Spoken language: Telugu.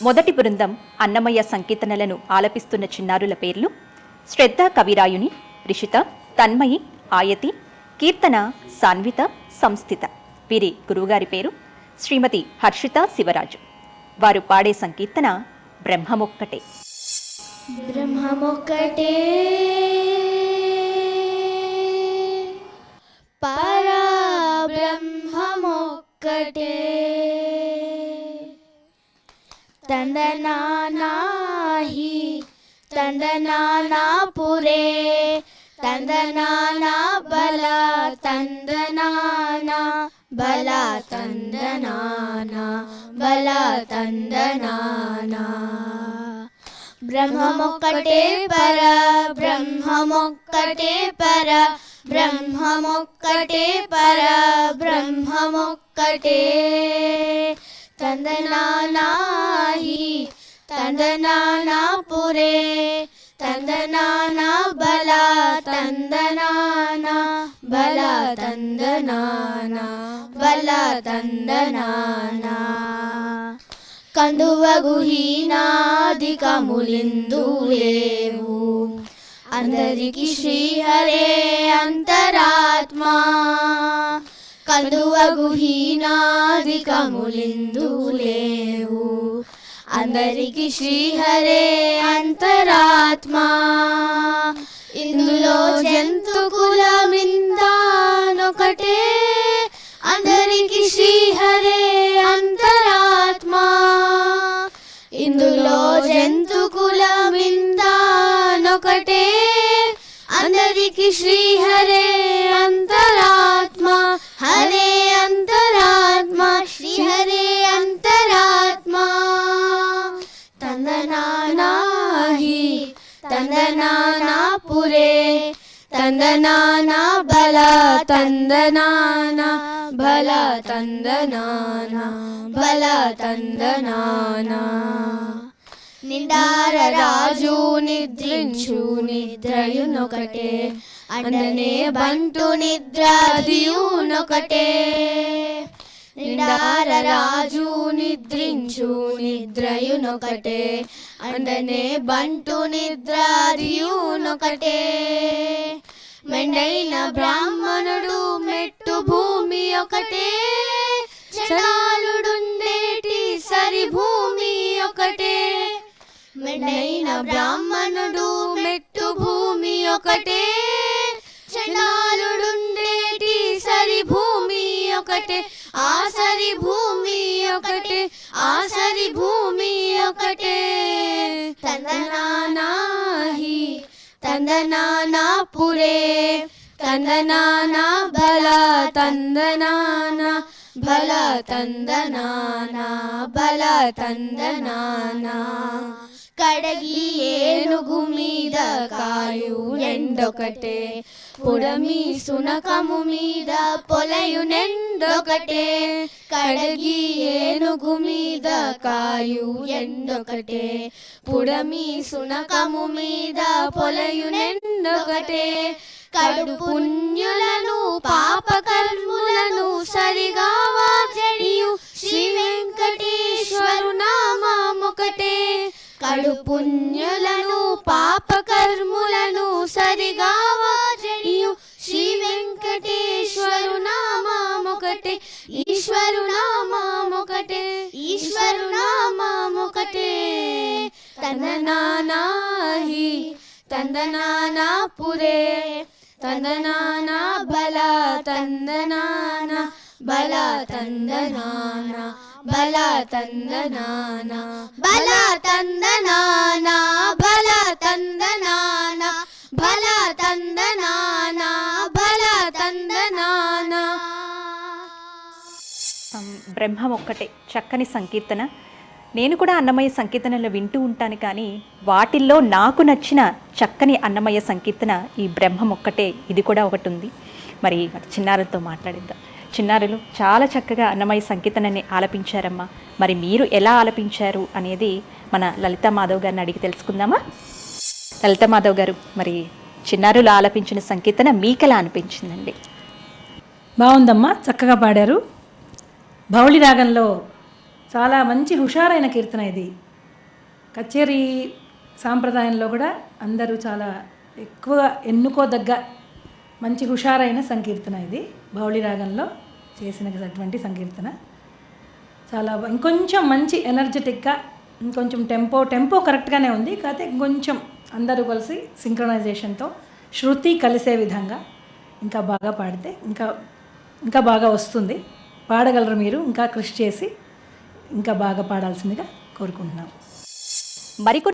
మొదటి బృందం అన్నమయ్య సంకీర్తనలను ఆలపిస్తున్న చిన్నారుల పేర్లు: శ్రద్ధ కవిరాయుని, రిషిత, తన్మయి, ఆయతి, కీర్తన, సాన్విత, సంస్థిత. వీరి గురువుగారి పేరు శ్రీమతి హర్షిత శివరాజు. వారు పాడే సంకీర్తన బ్రహ్మమొక్కటే. బ్రహ్మమొక్కటే పరబ్రహ్మమొక్కటే, తందనానాహి తందనానాపురే, తందనానా బల తందనానా బల తందనానా బల తందనానా. బ్రహ్మమొక్కటే పర బ్రహ్మమొక్కటే పర బ్రహ్మమొక్కటే పర బ్రహ్మమొక్కటే, తందనానాహి తందనానాపురే, తందనానా బల తందనానా బల తందనానా బల తందనానా. కందువగుహీనాదికములిందు లేవు, అందరికి శ్రీహరే అంతరాత్మా. కందువగుహీనాదికములిందు లేవు, అందరికి శ్రీహరే అంతరాత్మా. ఇందులో జంతుకులమిందానొకటే, అందరికి శ్రీహరే అంతరాత్మా. ఇందులో జంతుకులమిందానొకటే, అందరికి శ్రీహరే అంతరాత్మా. హరే అంతరాత్మా శ్రీహరే అంతరాత్మా. తందనానాహి తందనానాపురే, తందనానా బల తందనానా బల తందనానా బల తందనానా. నిండార రాజు నిద్రించు నిద్రయునొకటే, అండనే బంటు నిద్రాదియునొకటే. నిండార రాజు నిద్రించు నిద్రయునొకటే, అండనే బంటు నిద్రాదియునొకటే. మెండైన బ్రాహ్మణుడు మెట్టు భూమి ఒకటే, చండాలుడుండేటి సరి భూమి ఒకటే. మెండైన బ్రాహ్మణుడు మెట్టు భూమి ఒకటే, చండాలుడుండేటి సరి భూమి ఒకటే. ఆ సరి భూమి ఒకటే, ఆ సరి భూమి ఒకటే. తందనానాహి తందనానాపురే, తందనానా బల తందనానా బల తందనానా బల తందనానా. కడగి ఏనుగు మీద కాయు ఎండొకటే, పుడమి సునకము మీద పొలయు నెండొకటే. కడగి ఏనుగు మీద కాయు ఎండొకటే, పుడమి సునకము మీద పొలయు నెండొకటే. కడు పుణ్యులను పాపకర్ములను సరిగావా జడియు శ్రీ వెంకటేశ్వరు నామమొకటే. కడు పుణ్యులను పాపకర్ములను సరిగావా జడియు శ్రీ వెంకటేశ్వరు నామమొకటే. ఈశ్వరు నామమొకటే, ఈశ్వరు నామమొకటే. తందనానాహి తందనానాపురే, తందనానా బల తందనానా బల తందనానా బల తందనానా బల తందనానా బల తందనానా బల తందనానా బల తందనానా. బ్రహ్మమొక్కటే చక్కని సంకీర్తన. నేను కూడా అన్నమయ్య సంకీర్తనలు వింటూ ఉంటాను, కానీ వాటిల్లో నాకు నచ్చిన చక్కని అన్నమయ్య సంకీర్తన ఈ బ్రహ్మమొక్కటే. ఇది కూడా ఒకటి ఉంది. మరి చిన్నారులతో మాట్లాడిద్దాం. చిన్నారులు చాలా చక్కగా అన్నమయ్య సంకీర్తనని ఆలపించారమ్మా. మరి మీరు ఎలా ఆలపించారు అనేది మన లలితా మాధవ్ గారిని అడిగి తెలుసుకుందామా? లలితా మాధవ్ గారు, మరి చిన్నారులు ఆలపించిన సంకీర్తన మీకెలా అనిపించిందండి? బాగుందమ్మా, చక్కగా పాడారు. భౌళి రాగంలో చాలా మంచి హుషారైన కీర్తన ఇది. కచేరీ సాంప్రదాయంలో కూడా అందరూ చాలా ఎక్కువగా ఎన్నుకోదగ్గ మంచి హుషారైన సంకీర్తన ఇది. బౌళి రాగంలో చేసినటువంటి సంకీర్తన చాలా ఇంకొంచెం మంచి ఎనర్జెటిక్గా, ఇంకొంచెం టెంపో కరెక్ట్గానే ఉంది. కాకపోతే ఇంకొంచెం అందరూ కలిసి సింక్రనైజేషన్తో శృతి కలిసే విధంగా ఇంకా బాగా పాడితే ఇంకా బాగా వస్తుంది. పాడగలరు మీరు. ఇంకా కృషి చేసి ఇంకా బాగా పాడాల్సిందిగా కోరుకుంటున్నాం. మరికొన్ని